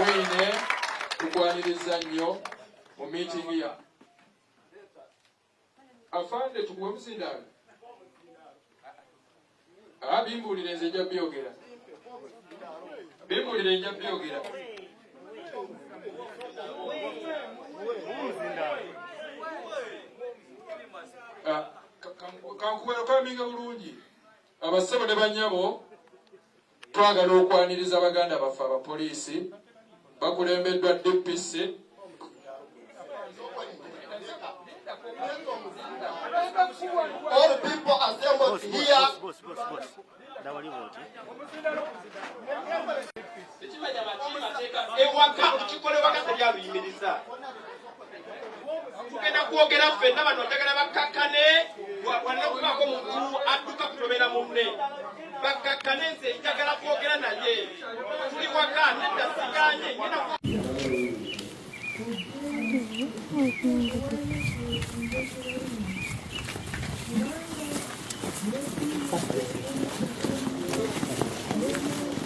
mwine tukwaniriza nnyo mu meeting ya afande tukuwe musindalo bimbulire nze nja byogera bimbulire nja byogera kankubera kwaminga bulungi abassebo ne banyabo twagala okwaniriza abaganda baffe abapoliisi bakulembeddwa DPC all the people assembled here. Ewaka ukikolebwa kabyaluyimiriza tugenda kwogera ffenna bano njagala bakkakkane wanaokubako muntu adduka kutobera munne bakkakkane nze njagala kwogera naye tuli waka nedda siganye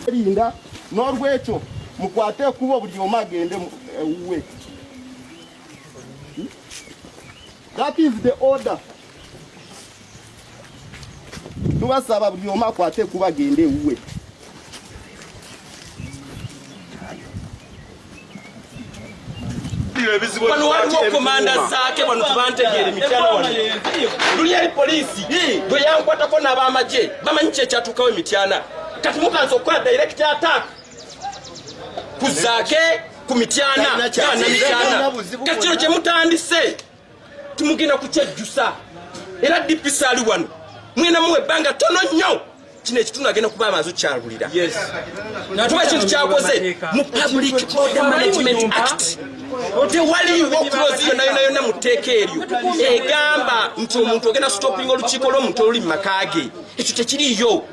linda n'olwekyo mukwate ekubo buli omu agende ewuwe. That is the order. Tubasaba buli omu akwate ekubo agende ewuwe. Wano waliwo komanda zaake wano tubantegeere mityana wano luli eri polisi bwe yankwatako n'abamaje bamanyi kyekyatuukawo emityana kati mukanza okukola direct attack ku zaake ku mityana mityana kati kino kye mutandise tumugenda kukyejjusa era DPC ali wano mwena muwe ebbanga tono nnyo kino ekitundu agenda kuba amaze okukyalulira tuba ekintu kyakoze mu Public Order Management Act tewaliwo okulozi yonna yonna mu tteeka eryo egamba nti omuntu ogenda stopping olukiiko lw'omuntu oluli mu maka ge ekyo tekiriyo.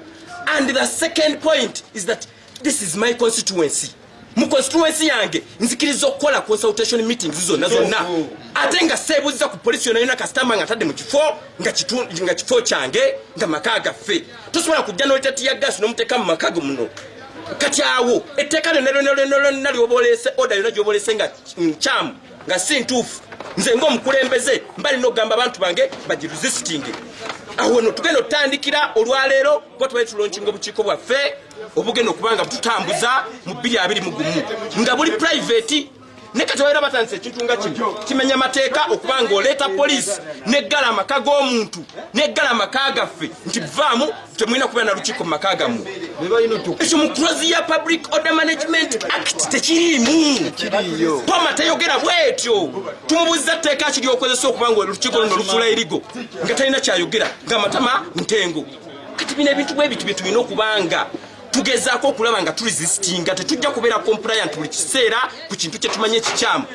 And the second point is that this is my constituency. Mu constituency yange nzikiriza okukola consultation meetings zonna ate nga seebuuziza ku polisi yonna yonna kasitama nga atadde mu kifo nga kifo kyange nga maka gaffe tosobola kujja n'oleta ya gasi n'omuteeka mu maka ge muno. Kati awo etteeka lyonna lyoboolese oda yonna gyoboolese nga nkyamu nga si ntuufu nze ng'omukulembeze mbali n'okugamba abantu bange bagiresisting. Awo no tugenda otandikira olwaleero kuba tubaye tulonkinga obukiiko bwaffe obugenda okubanga bututambuza mu 2021 nga buli private ne kati waera batandise ekintu nga kino kimenya mateeka okubanga oleeta poliisi neggala amaka g'omuntu neggala amaka gaffe nti vaamu temulina kubeera na lukiiko mu maka gammwe. Ekyo mu clause ya Public Order Management Act tekiriimu. Poma teyogera bwetyo tumubuuziza tteeka kiri okozesa okubanga olukiiko luno lufuula erigo nga talina kyayogera nga matama ntengo. Kati bino ebintu bwe bitu bye tulina okubanga tugezaako okulaba nga tulisistinga tetujja kubeera compliant buli kiseera ku kintu kye tumanye ekikyamu.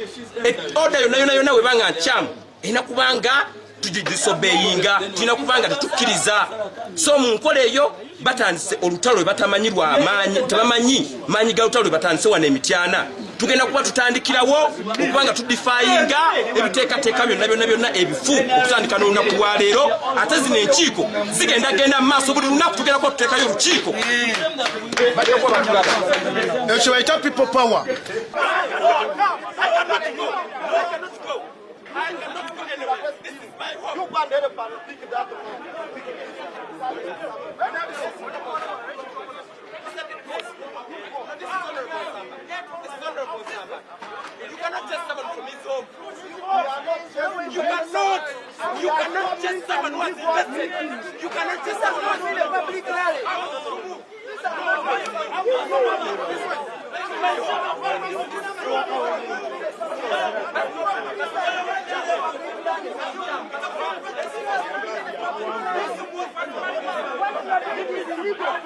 Order yonna webanga nkyamu erina kubanga tugidisobeyinga tulina kubanga tetukkiriza. So mu nkola eyo batandise olutalo lwe batamanyi lwa amaanyi tebamanyi maanyi ga lutalo lwe batandise wano emityana tugenda kuba tutandikirawo okubanga tudifayinga ebiteekateeka byonna ebifu okutandika n'olunaku lwaleero ate zino enkiiko zigenda maaso buli lunaku tugenda kuba tuteekayo olukiiko ekyo bayita people power. You cannot test someone from his home. You cannot test someone who has invested. You cannot test someone who has in a public rally. Illegal.